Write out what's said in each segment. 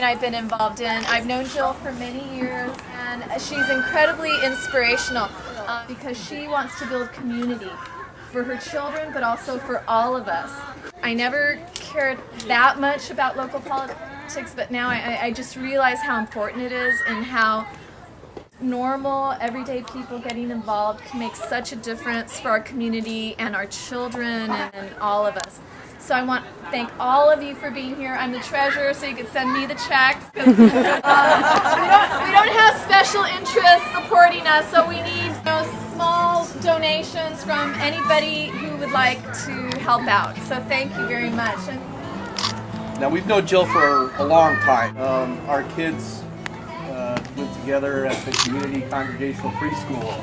I've been involved in. I've known Jill for many years, and she's incredibly inspirational because she wants to build community for her children, but also for all of us. I never cared that much about local politics, but now I just realize how important it is and how normal, everyday people getting involved can make such a difference for our community and our children and all of us. So I want to thank all of you for being here. I'm the treasurer, so you can send me the checks. We don't have special interests supporting us, so we need small donations from anybody who would like to help out. So thank you very much. Now, we've known Jill for a long time. Our kids went together at the community congregational preschool,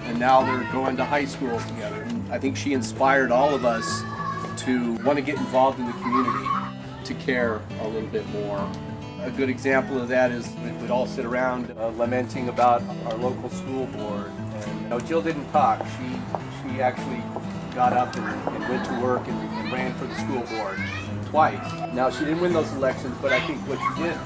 and now they're going to high school together. And I think she inspired all of us to want to get involved in the community, to care a little bit more. A good example of that is we'd all sit around lamenting about our local school board. And Jill didn't talk. She actually got up and went to work and ran for the school board twice. Now, she didn't win those elections, but I think what she did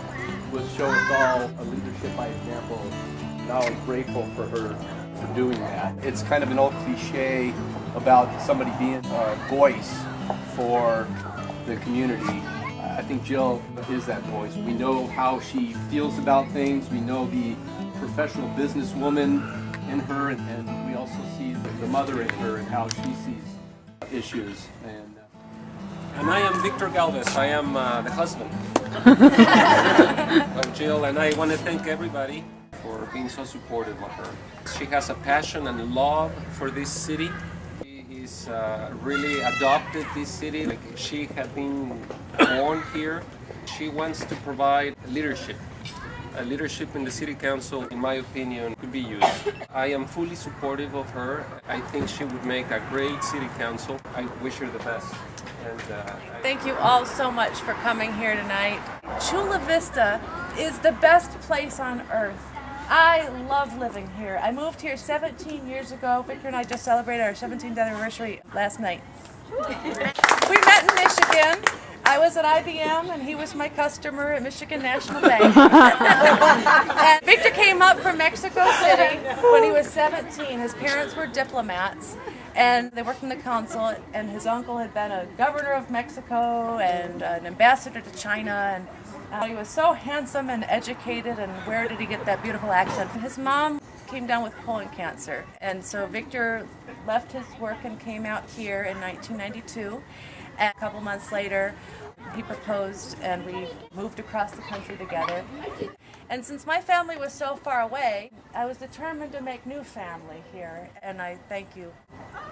was show us all a leadership by example. And I was grateful for her for doing that. It's kind of an old cliche about somebody being a voice for the community. I think Jill is that voice. We know how she feels about things. We know the professional businesswoman in her, and we also see the mother in her and how she sees issues. And I am Victor Galvez. I am the husband of Jill, and I want to thank everybody for being so supportive of her. She has a passion and love for this city. She's really adopted this city. Like, she had been born here. She wants to provide leadership. Leadership in the city council, in my opinion, could be used. I am fully supportive of her. I think she would make a great city council. I wish her the best. And, Thank you all so much for coming here tonight. Chula Vista is the best place on earth. I love living here. I moved here 17 years ago. Victor and I just celebrated our 17th anniversary last night. We met in Michigan. I was at IBM and he was my customer at Michigan National Bank. And Victor came up from Mexico City when he was 17. His parents were diplomats and they worked in the consulate, and his uncle had been a governor of Mexico and an ambassador to China. And he was so handsome and educated, and where did he get that beautiful accent? His mom came down with colon cancer, and so Victor left his work and came out here in 1992. And a couple months later, he proposed, and we moved across the country together. And since my family was so far away, I was determined to make new family here, and I thank you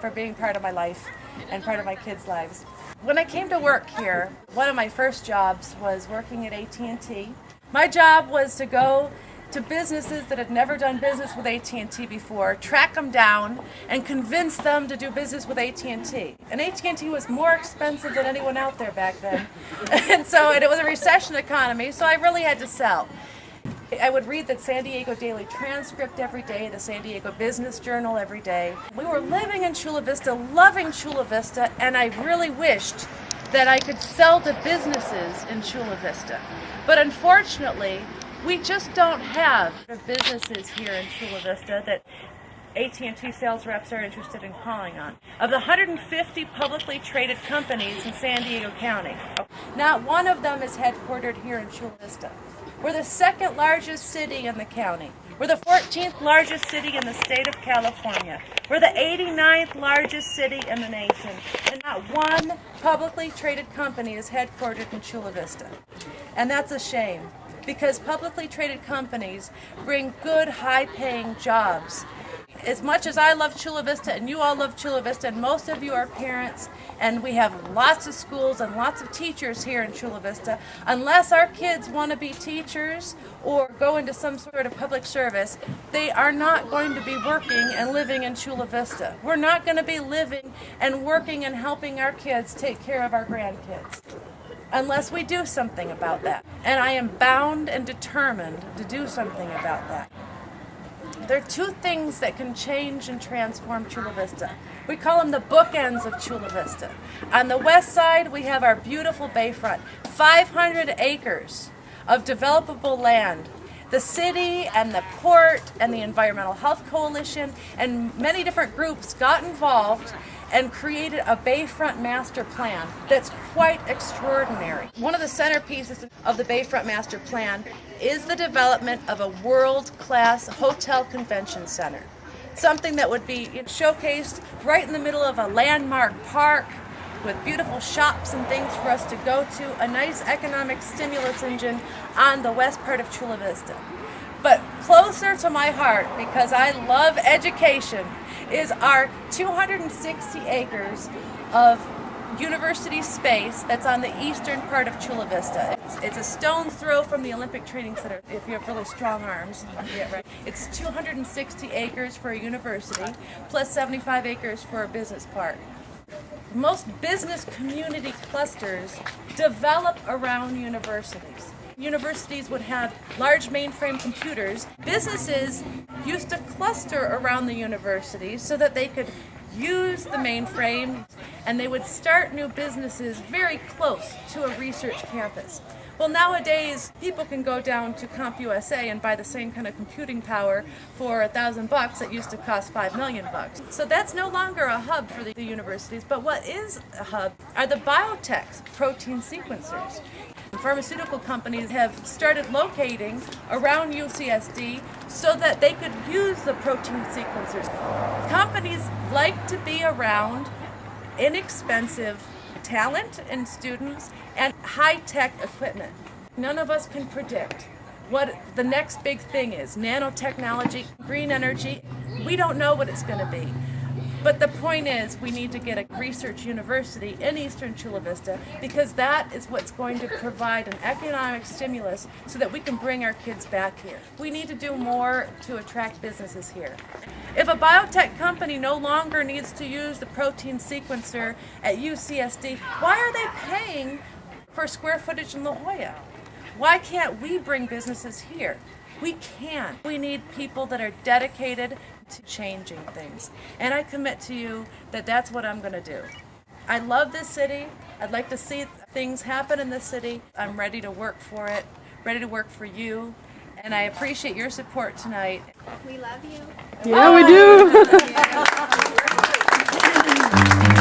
for being part of my life and part of my kids' lives. When I came to work here, one of my first jobs was working at AT&T. My job was to go to businesses that had never done business with AT&T before, track them down, and convince them to do business with AT&T. And AT&T was more expensive than anyone out there back then. And it was a recession economy, so I really had to sell. I would read the San Diego Daily Transcript every day, the San Diego Business Journal every day. We were living in Chula Vista, loving Chula Vista, and I really wished that I could sell to businesses in Chula Vista. But unfortunately, we just don't have businesses here in Chula Vista that AT&T sales reps are interested in calling on. Of the 150 publicly traded companies in San Diego County, not one of them is headquartered here in Chula Vista. We're the second largest city in the county. We're the 14th largest city in the state of California. We're the 89th largest city in the nation. And not one publicly traded company is headquartered in Chula Vista. And that's a shame, because publicly traded companies bring good, high-paying jobs. As much as I love Chula Vista and you all love Chula Vista, and most of you are parents, and we have lots of schools and lots of teachers here in Chula Vista, unless our kids want to be teachers or go into some sort of public service, they are not going to be working and living in Chula Vista. We're not going to be living and working and helping our kids take care of our grandkids unless we do something about that. And I am bound and determined to do something about that. There are two things that can change and transform Chula Vista. We call them the bookends of Chula Vista. On the west side, we have our beautiful bayfront, 500 acres of developable land. The city and the port and the Environmental Health Coalition and many different groups got involved and created a Bayfront Master Plan that's quite extraordinary. One of the centerpieces of the Bayfront Master Plan is the development of a world-class hotel convention center. Something that would be showcased right in the middle of a landmark park with beautiful shops and things for us to go to, a nice economic stimulus engine on the west part of Chula Vista. But closer to my heart, because I love education, is our 260 acres of university space that's on the eastern part of Chula Vista. It's a stone's throw from the Olympic Training Center if you have really strong arms. Yeah, right. It's 260 acres for a university, plus 75 acres for a business park. Most business community clusters develop around universities. Universities would have large mainframe computers. Businesses used to cluster around the universities so that they could use the mainframe, and they would start new businesses very close to a research campus. Well, nowadays, people can go down to CompUSA and buy the same kind of computing power for $1,000 that used to cost $5 million. So that's no longer a hub for the universities, but what is a hub are the biotechs, protein sequencers. Pharmaceutical companies have started locating around UCSD so that they could use the protein sequencers. Companies like to be around inexpensive talent and students and high-tech equipment. None of us can predict what the next big thing is. Nanotechnology, green energy, we don't know what it's going to be. But the point is, we need to get a research university in Eastern Chula Vista because that is what's going to provide an economic stimulus so that we can bring our kids back here. We need to do more to attract businesses here. If a biotech company no longer needs to use the protein sequencer at UCSD, why are they paying for square footage in La Jolla? Why can't we bring businesses here? We can. We need people that are dedicated to changing things. And I commit to you that that's what I'm going to do. I love this city. I'd like to see things happen in this city. I'm ready to work for it, ready to work for you. And I appreciate your support tonight. We love you. Yeah, we do.